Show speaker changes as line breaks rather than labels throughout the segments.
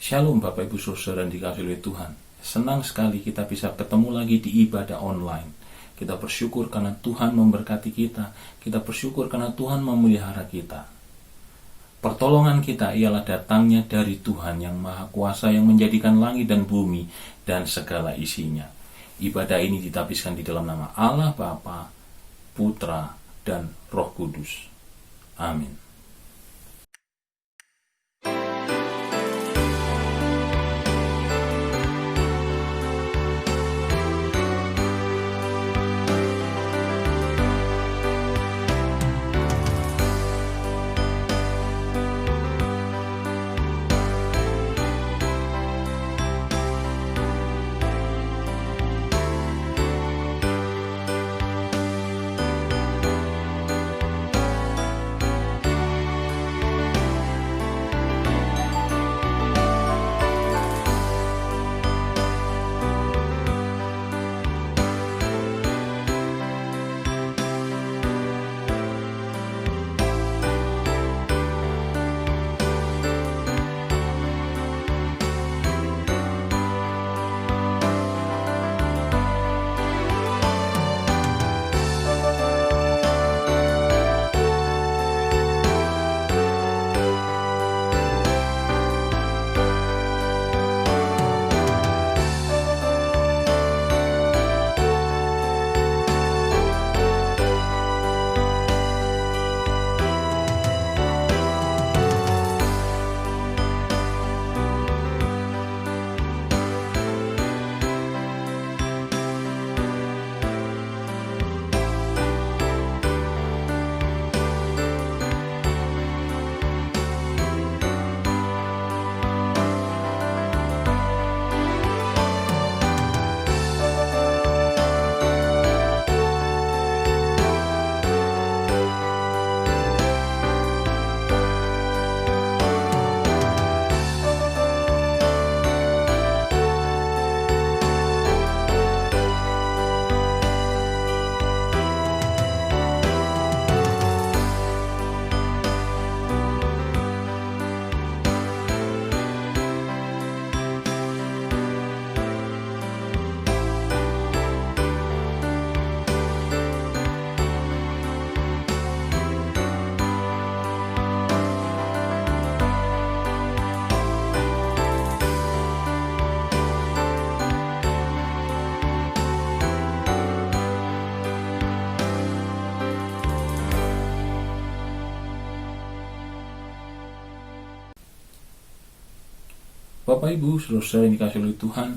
Shalom Bapak Ibu Saudara yang dikasihi oleh Tuhan. Senang sekali kita bisa ketemu lagi di ibadah online. Kita bersyukur karena Tuhan memberkati kita. Kita bersyukur karena Tuhan memelihara kita. Pertolongan kita ialah datangnya dari Tuhan yang Maha Kuasa yang menjadikan langit dan bumi dan segala isinya. Ibadah ini ditapiskan di dalam nama Allah Bapa, Putra, dan Roh Kudus. Amin. Bapak Ibu, saudara yang dikasihi oleh Tuhan,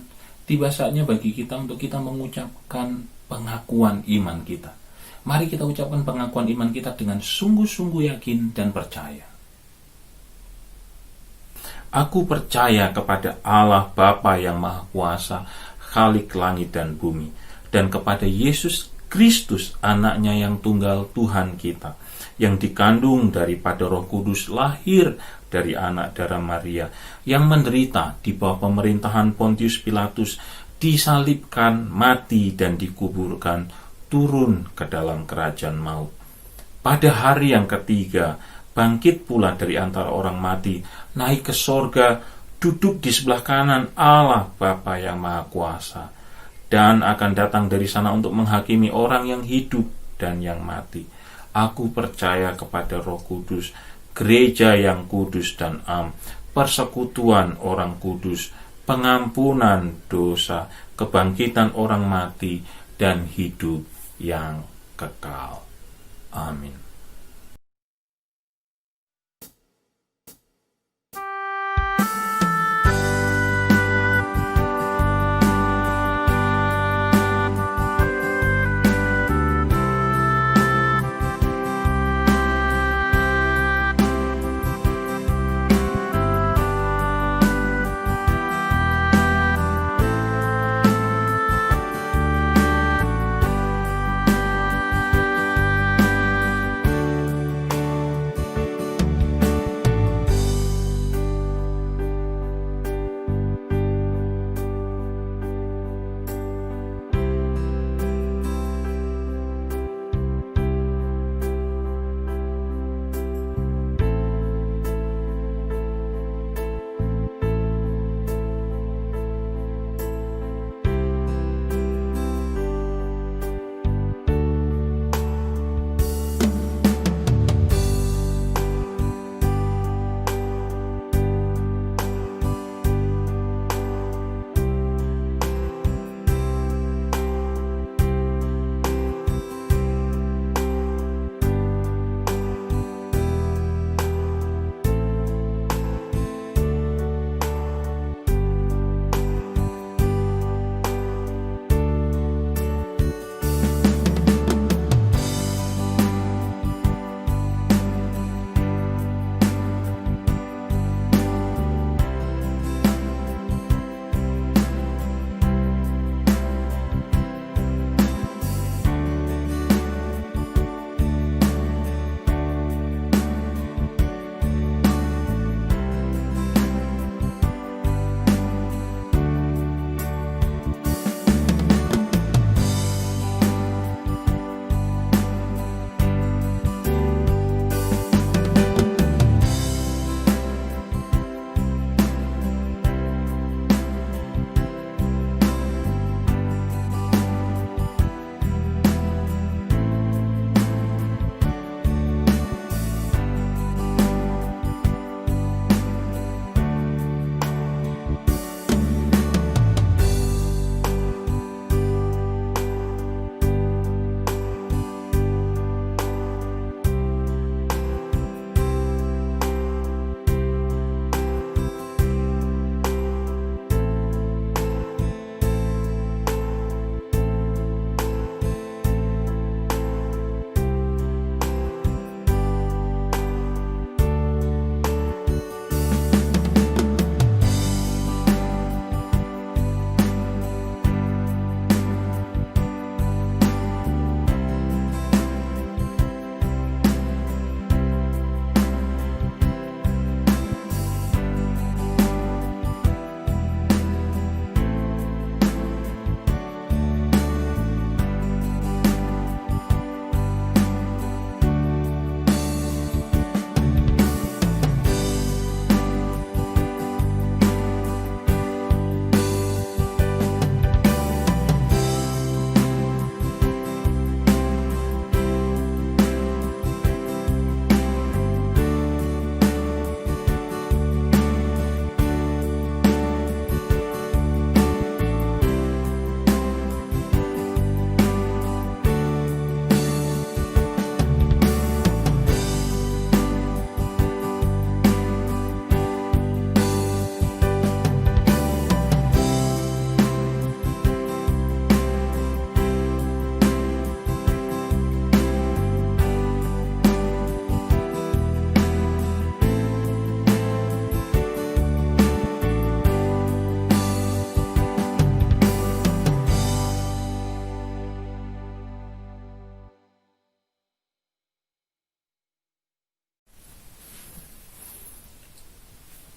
tiba saatnya bagi kita untuk kita mengucapkan pengakuan iman kita. Mari kita ucapkan pengakuan iman kita dengan sungguh-sungguh yakin dan percaya. Aku percaya kepada Allah Bapa yang Maha Kuasa, Khalik langit dan bumi, dan kepada Yesus Kristus, anaknya yang tunggal Tuhan kita, yang dikandung daripada Roh Kudus, lahir dari anak darah Maria, yang menderita di bawah pemerintahan Pontius Pilatus, disalibkan, mati, dan dikuburkan, turun ke dalam kerajaan maut. Pada hari yang ketiga, bangkit pula dari antara orang mati, naik ke sorga, duduk di sebelah kanan Allah Bapa yang Maha Kuasa, dan akan datang dari sana untuk menghakimi orang yang hidup dan yang mati. Aku percaya kepada Roh Kudus, gereja yang kudus dan persekutuan orang kudus, pengampunan dosa, kebangkitan orang mati, dan hidup yang kekal. Amin.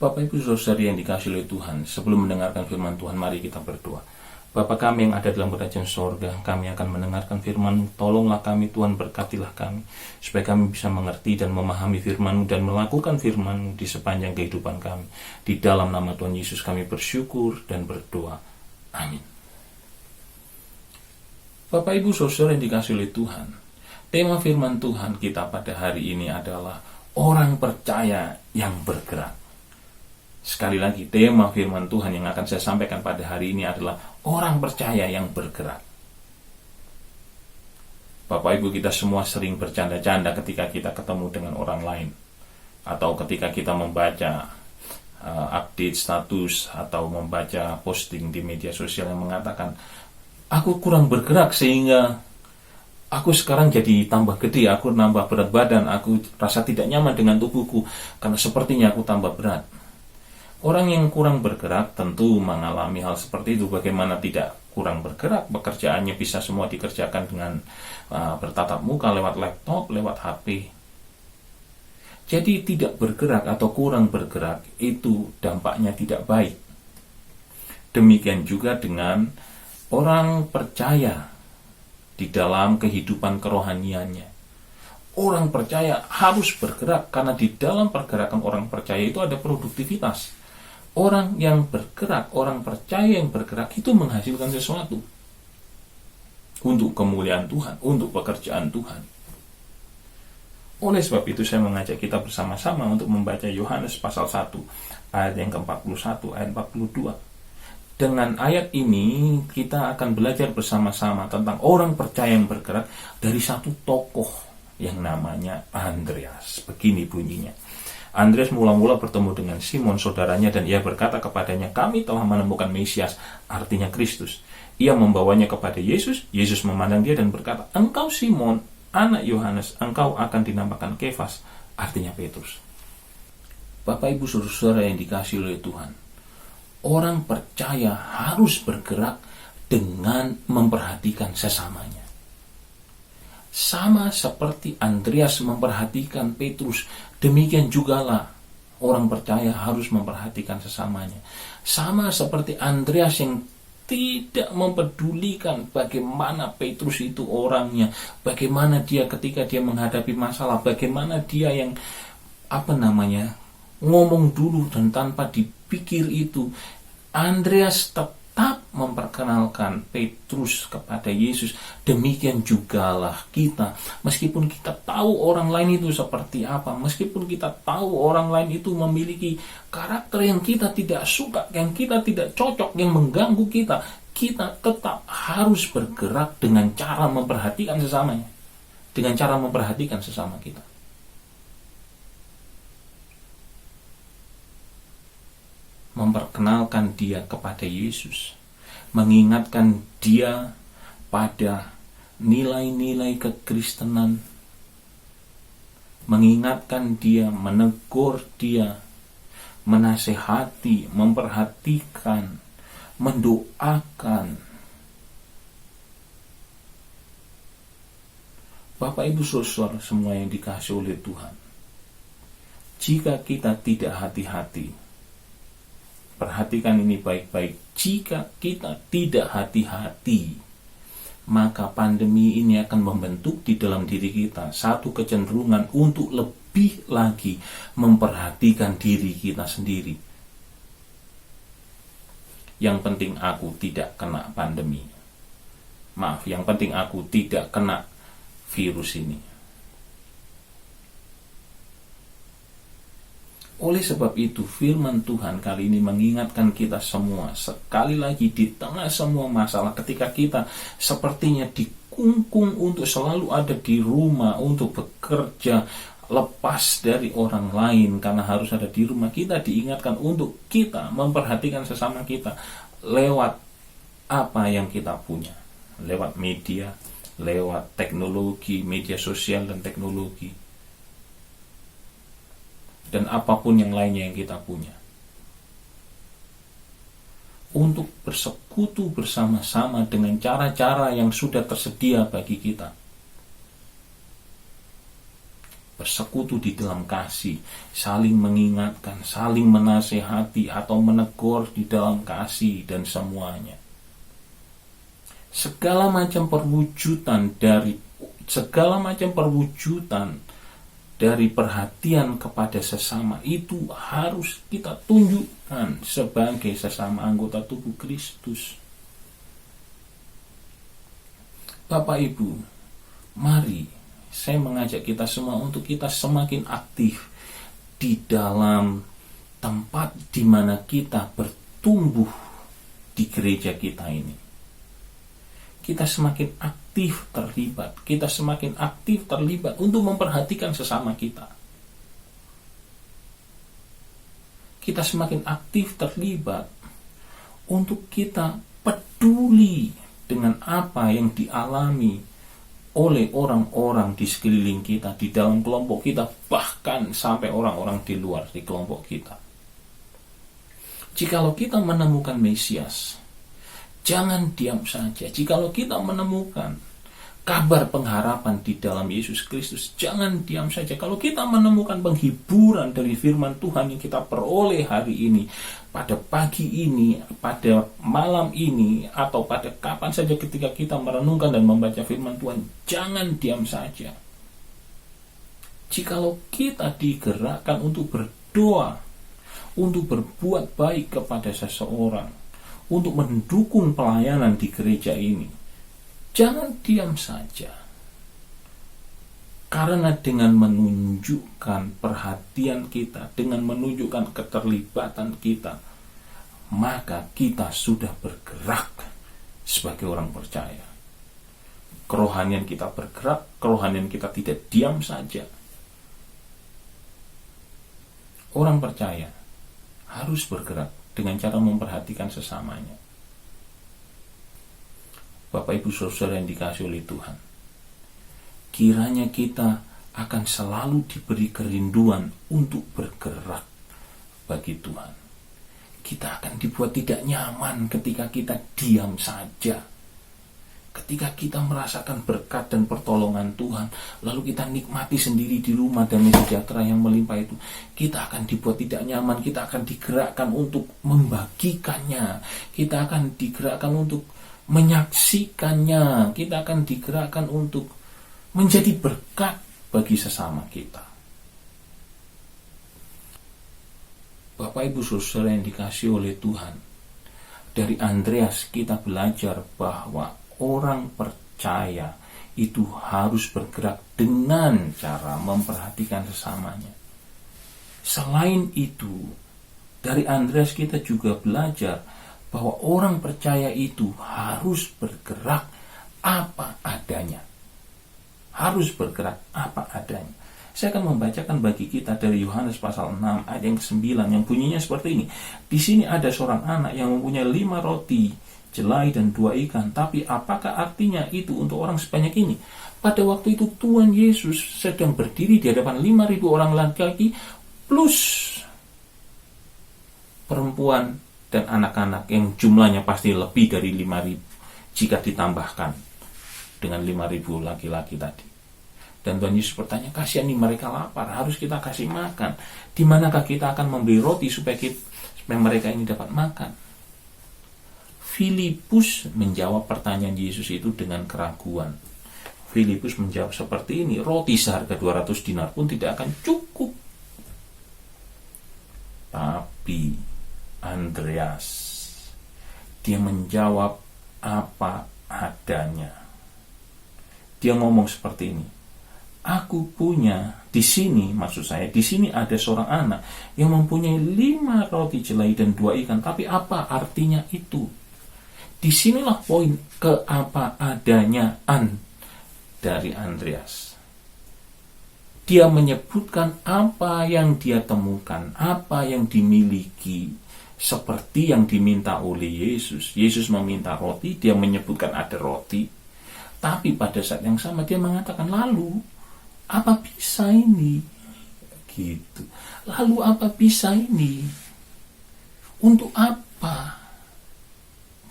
Bapak Ibu Saudara yang dikasihi oleh Tuhan, sebelum mendengarkan firman Tuhan, mari kita berdoa. Bapa kami yang ada dalam kerajaan sorga, kami akan mendengarkan firman, tolonglah kami Tuhan, berkatilah kami, supaya kami bisa mengerti dan memahami firman-Mu dan melakukan firman-Mu di sepanjang kehidupan kami. Di dalam nama Tuhan Yesus kami bersyukur dan berdoa. Amin. Bapak Ibu Saudara yang dikasihi oleh Tuhan, tema firman Tuhan kita pada hari ini adalah orang percaya yang bergerak. Sekali lagi, tema firman Tuhan yang akan saya sampaikan pada hari ini adalah orang percaya yang bergerak. Bapak Ibu, kita semua sering bercanda-canda ketika kita ketemu dengan orang lain, atau ketika kita membaca update status atau membaca posting di media sosial yang mengatakan, aku kurang bergerak sehingga aku sekarang jadi tambah gede, aku nambah berat badan, aku rasa tidak nyaman dengan tubuhku karena sepertinya aku tambah berat. Orang yang kurang bergerak tentu mengalami hal seperti itu. Bagaimana tidak kurang bergerak? Pekerjaannya bisa semua dikerjakan dengan bertatap muka, lewat laptop, lewat HP. Jadi tidak bergerak atau kurang bergerak itu dampaknya tidak baik. Demikian juga dengan orang percaya di dalam kehidupan kerohaniannya. Orang percaya harus bergerak karena di dalam pergerakan orang percaya itu ada produktivitas. Orang yang bergerak, orang percaya yang bergerak itu menghasilkan sesuatu untuk kemuliaan Tuhan, untuk pekerjaan Tuhan. Oleh sebab itu saya mengajak kita bersama-sama untuk membaca Yohanes pasal 1 ayat yang ke-41, ayat 42. Dengan ayat ini kita akan belajar bersama-sama tentang orang percaya yang bergerak dari satu tokoh yang namanya Andreas. Begini bunyinya. Andreas mula-mula bertemu dengan Simon saudaranya dan ia berkata kepadanya, kami telah menemukan Mesias, artinya Kristus. Ia membawanya kepada Yesus. Yesus memandang dia dan berkata, engkau Simon, anak Yohanes, engkau akan dinamakan Kefas, artinya Petrus. Bapak Ibu Saudara yang dikasihi oleh Tuhan, orang percaya harus bergerak dengan memperhatikan sesamanya. Sama seperti Andreas memperhatikan Petrus, demikian jugalah orang percaya harus memperhatikan sesamanya. Sama seperti Andreas yang tidak mempedulikan bagaimana Petrus itu orangnya, bagaimana dia ketika dia menghadapi masalah, bagaimana dia yang ngomong dulu dan tanpa dipikir itu. Andreas tetap memperkenalkan Petrus kepada Yesus. Demikian jugalah kita. Meskipun kita tahu orang lain itu seperti apa, meskipun kita tahu orang lain itu memiliki karakter yang kita tidak suka, yang kita tidak cocok, yang mengganggu kita, kita tetap harus bergerak dengan cara memperhatikan sesamanya, dengan cara memperhatikan sesama kita. Memperkenalkan dia kepada Yesus, mengingatkan dia pada nilai-nilai kekristenan, mengingatkan dia, menegur dia, menasehati, memperhatikan, mendoakan. Bapak Ibu Saudara semua yang dikasihi oleh Tuhan, jika kita tidak hati-hati, perhatikan ini baik-baik. Jika kita tidak hati-hati, maka pandemi ini akan membentuk di dalam diri kita satu kecenderungan untuk lebih lagi memperhatikan diri kita sendiri. Yang penting aku tidak kena pandemi. Maaf, yang penting aku tidak kena virus ini. Oleh sebab itu, firman Tuhan kali ini mengingatkan kita semua, sekali lagi di tengah semua masalah, ketika kita sepertinya dikungkung untuk selalu ada di rumah, untuk bekerja, lepas dari orang lain karena harus ada di rumah, kita diingatkan untuk kita memperhatikan sesama kita lewat apa yang kita punya, lewat media, lewat teknologi, media sosial dan teknologi, dan apapun yang lainnya yang kita punya, untuk bersekutu bersama-sama dengan cara-cara yang sudah tersedia bagi kita. bersekutu di dalam kasih, saling mengingatkan, saling menasehati atau menegur di dalam kasih dan semuanya. Segala macam perwujudan dari perhatian kepada sesama itu harus kita tunjukkan sebagai sesama anggota tubuh Kristus. Bapak Ibu, mari saya mengajak kita semua untuk kita semakin aktif di dalam tempat di mana kita bertumbuh di gereja kita ini. Kita semakin aktif terlibat untuk memperhatikan sesama kita. Kita semakin aktif terlibat untuk kita peduli dengan apa yang dialami oleh orang-orang di sekeliling kita, di dalam kelompok kita, bahkan sampai orang-orang di luar di kelompok kita. Jikalau kita menemukan Mesias, jangan diam saja. Jikalau kita menemukan kabar pengharapan di dalam Yesus Kristus, jangan diam saja. Kalau kita menemukan penghiburan dari firman Tuhan yang kita peroleh hari ini, pada pagi ini, pada malam ini, atau pada kapan saja ketika kita merenungkan dan membaca firman Tuhan, jangan diam saja. Jikalau kita digerakkan untuk berdoa, untuk berbuat baik kepada seseorang, untuk mendukung pelayanan di gereja ini, jangan diam saja. Karena dengan menunjukkan perhatian kita, dengan menunjukkan keterlibatan kita, maka kita sudah bergerak sebagai orang percaya. Kerohanian kita bergerak, kerohanian kita tidak diam saja. Orang percaya harus bergerak dengan cara memperhatikan sesamanya. Bapak Ibu Saudara yang dikasihi oleh Tuhan, kiranya kita akan selalu diberi kerinduan untuk bergerak bagi Tuhan. Kita akan dibuat tidak nyaman ketika kita diam saja. Ketika kita merasakan berkat dan pertolongan Tuhan, lalu kita nikmati sendiri di rumah damai sejahtera yang melimpah itu, kita akan dibuat tidak nyaman. Kita akan digerakkan untuk membagikannya. Kita akan digerakkan untuk menyaksikannya. Kita akan digerakkan untuk menjadi berkat bagi sesama kita. Bapak Ibu Saudara yang dikasihi oleh Tuhan, dari Andreas kita belajar bahwa orang percaya itu harus bergerak dengan cara memperhatikan sesamanya. Selain itu, dari Andreas kita juga belajar bahwa orang percaya itu harus bergerak apa adanya. Harus bergerak apa adanya. Saya akan membacakan bagi kita dari Yohanes pasal 6 ayat yang ke-9 yang bunyinya seperti ini. Di sini ada seorang anak yang mempunyai 5 roti, jelai dan 2 ikan. Tapi apakah artinya itu untuk orang sebanyak ini? Pada waktu itu Tuhan Yesus sedang berdiri di hadapan 5.000 orang laki-laki plus perempuan dan anak-anak yang jumlahnya pasti lebih dari 5.000 jika ditambahkan dengan 5.000 laki-laki tadi. Dan Tuhan Yesus bertanya, kasihan nih mereka lapar, harus kita kasih makan. Di manakah kita akan memberi roti supaya mereka ini dapat makan? Filipus menjawab pertanyaan Yesus itu dengan keraguan. Filipus menjawab seperti ini, roti seharga 200 dinar pun tidak akan cukup. Tapi Andreas, dia menjawab apa adanya. Dia ngomong seperti ini, aku punya di sini, maksud saya di sini ada seorang anak yang mempunyai 5 roti jelai dan 2 ikan. Tapi apa artinya itu? Disinilah poin keapa adanyaan dari Andreas. Dia menyebutkan apa yang dia temukan, apa yang dimiliki, seperti yang diminta oleh Yesus. Yesus meminta roti, dia menyebutkan ada roti. Tapi pada saat yang sama dia mengatakan, lalu apa bisa ini? Gitu. Lalu apa bisa ini? Untuk apa?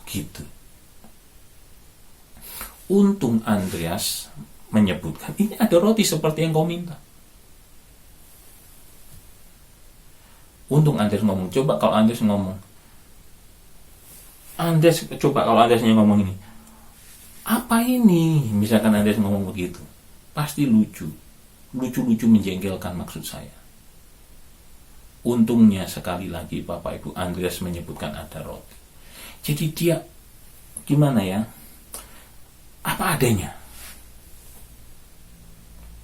Gitu. Untung Andreas menyebutkan, ini ada roti seperti yang kau minta. Untung Andreas ngomong. Coba kalau Andreas ngomong, ngomong ini, apa ini? Misalkan Andreas ngomong begitu, pasti lucu menjengkelkan maksud saya. Untungnya sekali lagi Bapak Ibu, Andreas menyebutkan ada roti. Jadi dia gimana ya? Apa adanya.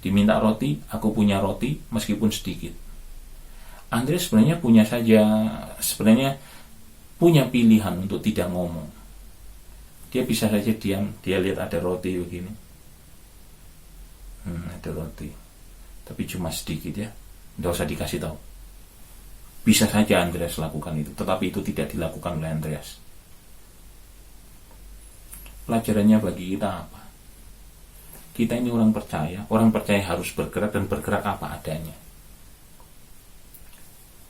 Diminta roti, aku punya roti meskipun sedikit. Andreas sebenarnya punya pilihan untuk tidak ngomong. Dia bisa saja diam, dia lihat ada roti begini. Ada roti. Tapi cuma sedikit ya. Tidak usah dikasih tahu. Bisa saja Andreas lakukan itu, tetapi itu tidak dilakukan oleh Andreas. Pelajarannya bagi kita apa? Kita ini orang percaya harus bergerak dan bergerak apa adanya.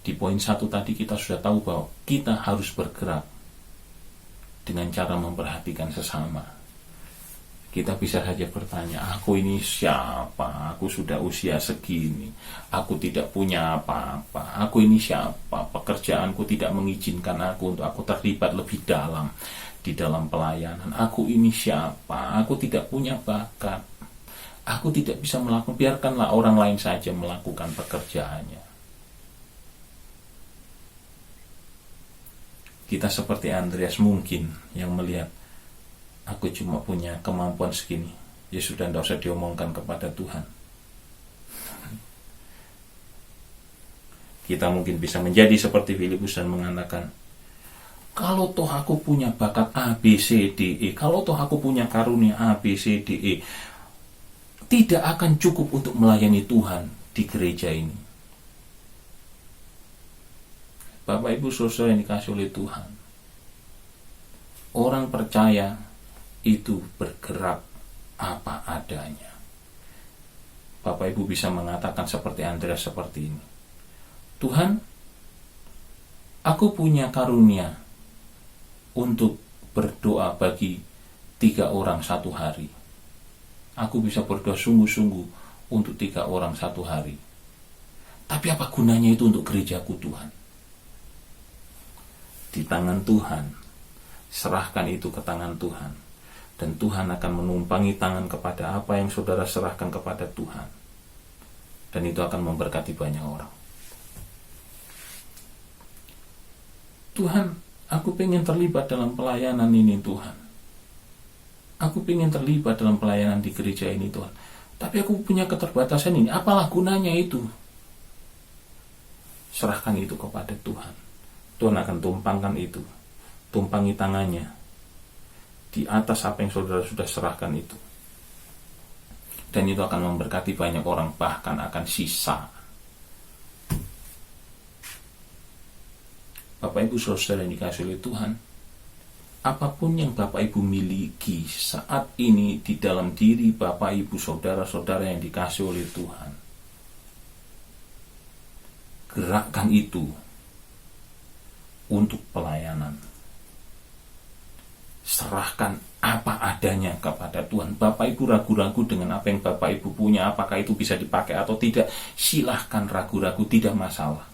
Di poin 1 tadi kita sudah tahu bahwa kita harus bergerak dengan cara memperhatikan sesama. Kita bisa saja bertanya, aku ini siapa? Aku sudah usia segini, aku tidak punya apa-apa. Aku ini siapa? Pekerjaanku tidak mengizinkan aku untuk aku terlibat lebih dalam di dalam pelayanan. Aku ini siapa? Aku tidak punya bakat. Aku tidak bisa melakukan, biarkanlah orang lain saja melakukan pekerjaannya. Kita seperti Andreas mungkin yang melihat, aku cuma punya kemampuan segini. Ya sudah, tidak usah diomongkan kepada Tuhan. Kita mungkin bisa menjadi seperti Filipus dan mengatakan, kalau toh aku punya bakat A, B, C, D, E, kalau toh aku punya karunia A, B, C, D, E, tidak akan cukup untuk melayani Tuhan di gereja ini. Bapak Ibu Saudara yang dikasihi oleh Tuhan, orang percaya itu bergerak apa adanya. Bapak Ibu bisa mengatakan seperti Andreas seperti ini, Tuhan, aku punya karunia untuk berdoa bagi 3 orang 1 hari. Aku bisa berdoa sungguh-sungguh untuk 3 orang 1 hari. Tapi apa gunanya itu untuk gerejaku, Tuhan? Di tangan Tuhan. Serahkan itu ke tangan Tuhan. Dan Tuhan akan menumpangi tangan kepada apa yang saudara serahkan kepada Tuhan. Dan itu akan memberkati banyak orang. Tuhan, aku pengen terlibat dalam pelayanan ini, Tuhan. Aku pengen terlibat dalam pelayanan di gereja ini, Tuhan. Tapi aku punya keterbatasan ini. Apalah gunanya itu? Serahkan itu kepada Tuhan. Tuhan akan tumpangkan itu. Tumpangi tangannya di atas apa yang saudara sudah serahkan itu. Dan itu akan memberkati banyak orang, bahkan akan sisa. Bapak Ibu Saudara yang dikasihi oleh Tuhan, apapun yang Bapak Ibu miliki saat ini di dalam diri Bapak Ibu Saudara-saudara yang dikasihi oleh Tuhan, gerakkan itu untuk pelayanan. Serahkan apa adanya kepada Tuhan. Bapak Ibu ragu-ragu dengan apa yang Bapak Ibu punya, apakah itu bisa dipakai atau tidak, silahkan ragu-ragu, tidak masalah.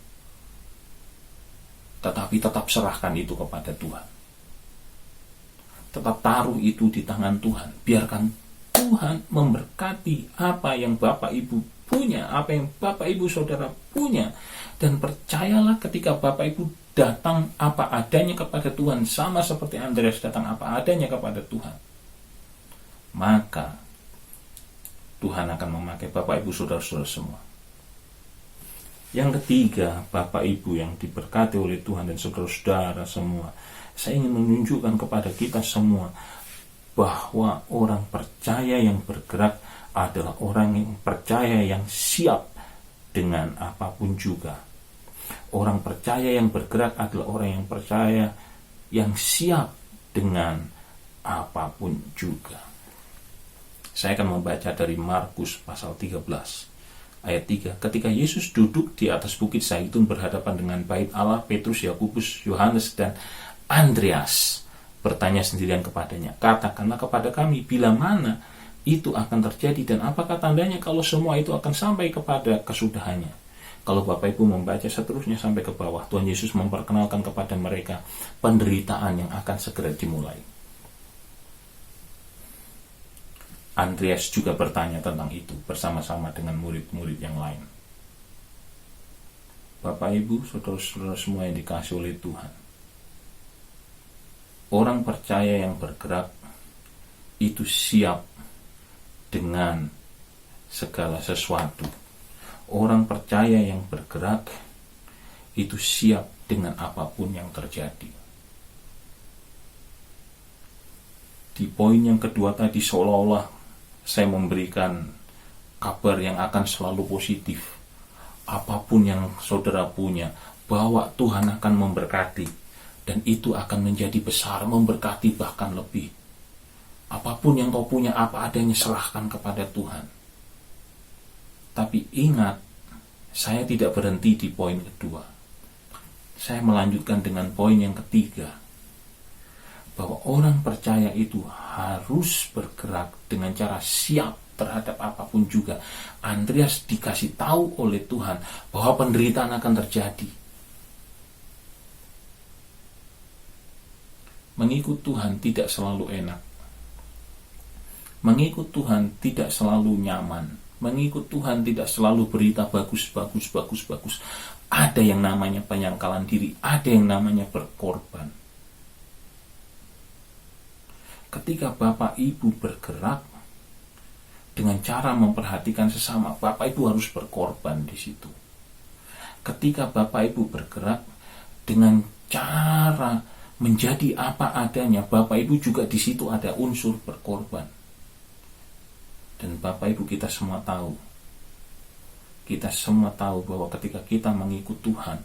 Tetapi tetap serahkan itu kepada Tuhan. Tetap taruh itu di tangan Tuhan. Biarkan Tuhan memberkati apa yang Bapak Ibu punya, apa yang Bapak Ibu Saudara punya. Dan percayalah ketika Bapak Ibu datang apa adanya kepada Tuhan, sama seperti Andreas datang apa adanya kepada Tuhan, maka Tuhan akan memakai Bapak Ibu Saudara-saudara semua. Yang ketiga, Bapak Ibu yang diberkati oleh Tuhan dan saudara-saudara semua, saya ingin menunjukkan kepada kita semua bahwa orang percaya yang bergerak adalah orang yang percaya yang siap dengan apapun juga. Orang percaya yang bergerak adalah orang yang percaya yang siap dengan apapun juga. Saya akan membaca dari Markus pasal 13 ayat 3. Ketika Yesus duduk di atas bukit Zaitun berhadapan dengan bait Allah, Petrus, Yakobus, Yohanes dan Andreas bertanya sendirian kepadanya, katakanlah kepada kami bila mana itu akan terjadi dan apakah tandanya kalau semua itu akan sampai kepada kesudahannya. Kalau Bapak Ibu membaca seterusnya sampai ke bawah, Tuhan Yesus memperkenalkan kepada mereka penderitaan yang akan segera dimulai. Andreas juga bertanya tentang itu bersama-sama dengan murid-murid yang lain. Bapak Ibu, saudara-saudara semua yang dikasihi oleh Tuhan, orang percaya yang bergerak itu siap dengan segala sesuatu. Orang percaya yang bergerak itu siap dengan apapun yang terjadi. Di poin yang kedua tadi, seolah-olah saya memberikan kabar yang akan selalu positif. Apapun yang saudara punya, bahwa Tuhan akan memberkati, dan itu akan menjadi besar, memberkati bahkan lebih. Apapun yang kau punya, apa adanya, serahkan kepada Tuhan. Tapi ingat, saya tidak berhenti di poin kedua. Saya melanjutkan dengan poin yang ketiga, bahwa orang percaya itu harus bergerak dengan cara siap terhadap apapun juga. Andreas dikasih tahu oleh Tuhan bahwa penderitaan akan terjadi. Mengikut Tuhan tidak selalu enak. Mengikut Tuhan tidak selalu nyaman. Mengikut Tuhan tidak selalu berita bagus. Ada yang namanya penyangkalan diri, ada yang namanya berkorban. Ketika Bapak Ibu bergerak dengan cara memperhatikan sesama, Bapak Ibu harus berkorban di situ. Ketika Bapak Ibu bergerak dengan cara menjadi apa adanya, Bapak Ibu juga di situ ada unsur berkorban. Dan Bapak Ibu, kita semua tahu bahwa ketika kita mengikut Tuhan,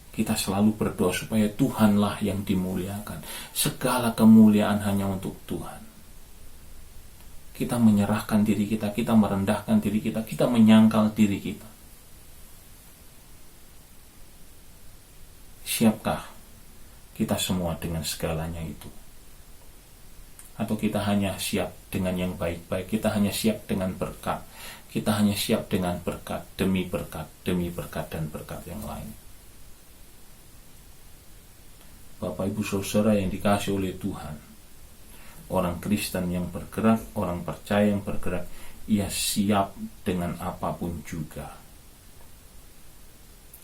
kita selalu berdoa supaya Tuhanlah yang dimuliakan. Segala kemuliaan hanya untuk Tuhan. Kita menyerahkan diri kita, kita merendahkan diri kita, kita menyangkal diri kita. Siapkah kita semua dengan segalanya itu? Atau kita hanya siap dengan yang baik-baik, kita hanya siap dengan berkat, kita hanya siap dengan berkat, demi berkat, dan berkat yang lain. Bapak Ibu saudara yang dikasihi oleh Tuhan, orang Kristen yang bergerak, orang percaya yang bergerak, ia siap dengan apapun juga.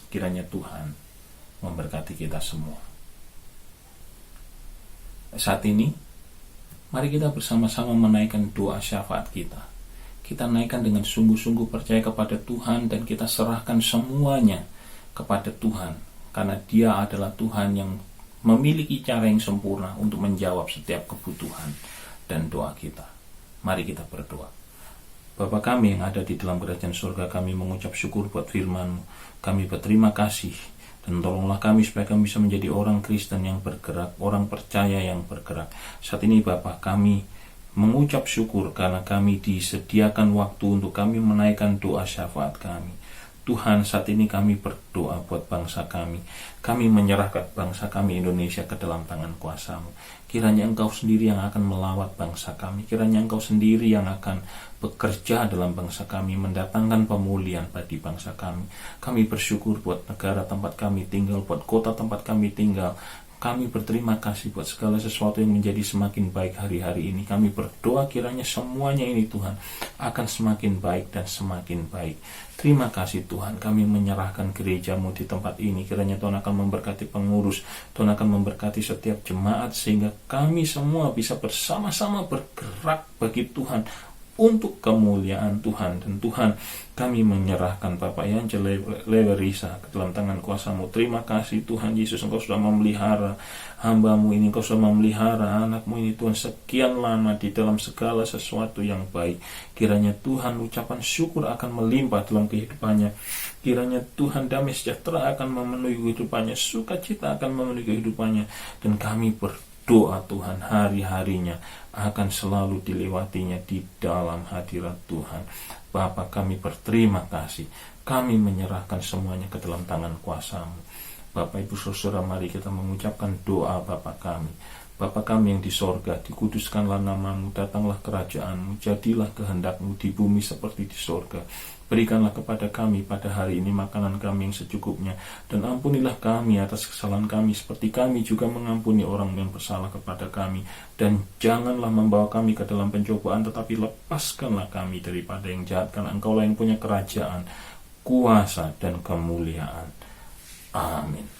Kiranya Tuhan memberkati kita semua. Saat ini, mari kita bersama-sama menaikkan doa syafaat kita. Kita naikkan dengan sungguh-sungguh percaya kepada Tuhan, dan kita serahkan semuanya kepada Tuhan. Karena Dia adalah Tuhan yang memiliki cara yang sempurna untuk menjawab setiap kebutuhan dan doa kita. Mari kita berdoa. Bapa kami yang ada di dalam kerajaan surga, kami mengucap syukur buat firman-Mu. Kami berterima kasih, dan tolonglah kami supaya kami bisa menjadi orang Kristen yang bergerak, orang percaya yang bergerak. Saat ini Bapa, kami mengucap syukur karena kami disediakan waktu untuk kami menaikkan doa syafaat kami. Tuhan, saat ini kami berdoa buat bangsa kami. Kami menyerahkan bangsa kami Indonesia ke dalam tangan kuasa-Mu. Kiranya Engkau sendiri yang akan melawat bangsa kami. Kiranya Engkau sendiri yang akan bekerja dalam bangsa kami, mendatangkan pemulihan bagi bangsa kami. Kami bersyukur buat negara tempat kami tinggal, buat kota tempat kami tinggal. Kami berterima kasih buat segala sesuatu yang menjadi semakin baik hari-hari ini. Kami berdoa kiranya semuanya ini Tuhan akan semakin baik dan semakin baik. Terima kasih Tuhan, kami menyerahkan gereja-Mu di tempat ini. Kiranya Tuhan akan memberkati pengurus, Tuhan akan memberkati setiap jemaat, sehingga kami semua bisa bersama-sama bergerak bagi Tuhan, untuk kemuliaan Tuhan. Dan Tuhan, kami menyerahkan Bapak Yance Lewerisa ke dalam tangan kuasa-Mu. Terima kasih Tuhan Yesus, Engkau sudah memelihara hamba-Mu ini, Engkau sudah memelihara anak-Mu ini Tuhan sekian lama di dalam segala sesuatu yang baik. Kiranya Tuhan ucapan syukur akan melimpah dalam kehidupannya. Kiranya Tuhan damai sejahtera akan memenuhi kehidupannya, sukacita akan memenuhi kehidupannya. Dan kami berdoa Tuhan hari-harinya akan selalu dilewatinya di dalam hadirat Tuhan. Bapa, kami berterima kasih. Kami menyerahkan semuanya ke dalam tangan kuasa-Mu. Bapak Ibu saudara, mari kita mengucapkan doa Bapa kami. Bapa kami yang di sorga, dikuduskanlah nama-Mu, datanglah kerajaan-Mu, jadilah kehendak-Mu di bumi seperti di sorga. Berikanlah kepada kami pada hari ini makanan kami yang secukupnya, dan ampunilah kami atas kesalahan kami seperti kami juga mengampuni orang yang bersalah kepada kami. Dan janganlah membawa kami ke dalam pencobaan, tetapi lepaskanlah kami daripada yang jahat, karena Engkaulah yang punya kerajaan, kuasa, dan kemuliaan. Amin.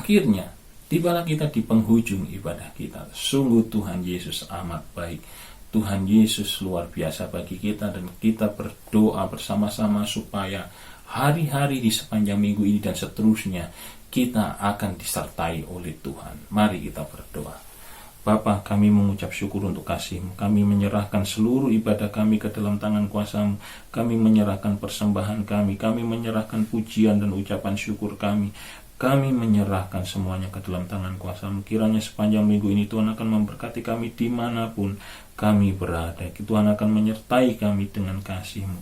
Akhirnya, tibalah kita di penghujung ibadah kita. Sungguh Tuhan Yesus amat baik. Tuhan Yesus luar biasa bagi kita, dan kita berdoa bersama-sama supaya hari-hari di sepanjang minggu ini dan seterusnya kita akan disertai oleh Tuhan. Mari kita berdoa. Bapa, kami mengucap syukur untuk kasih-Mu. Kami menyerahkan seluruh ibadah kami ke dalam tangan kuasa-Mu. Kami menyerahkan persembahan kami. Kami menyerahkan pujian dan ucapan syukur kami. Kami menyerahkan semuanya ke dalam tangan kuasa-Mu. Kiranya sepanjang minggu ini Tuhan akan memberkati kami dimanapun kami berada. Tuhan akan menyertai kami dengan kasih-Mu.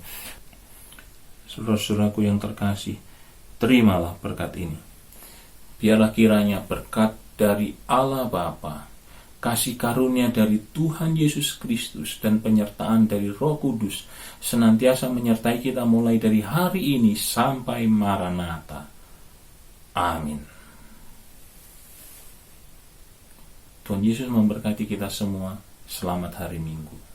Saudara-saudaraku yang terkasih, terimalah berkat ini. Biarlah kiranya berkat dari Allah Bapa, kasih karunia dari Tuhan Yesus Kristus, dan penyertaan dari Roh Kudus senantiasa menyertai kita mulai dari hari ini sampai Maranatha. Amin. Tuhan Yesus memberkati kita semua. Selamat hari Minggu.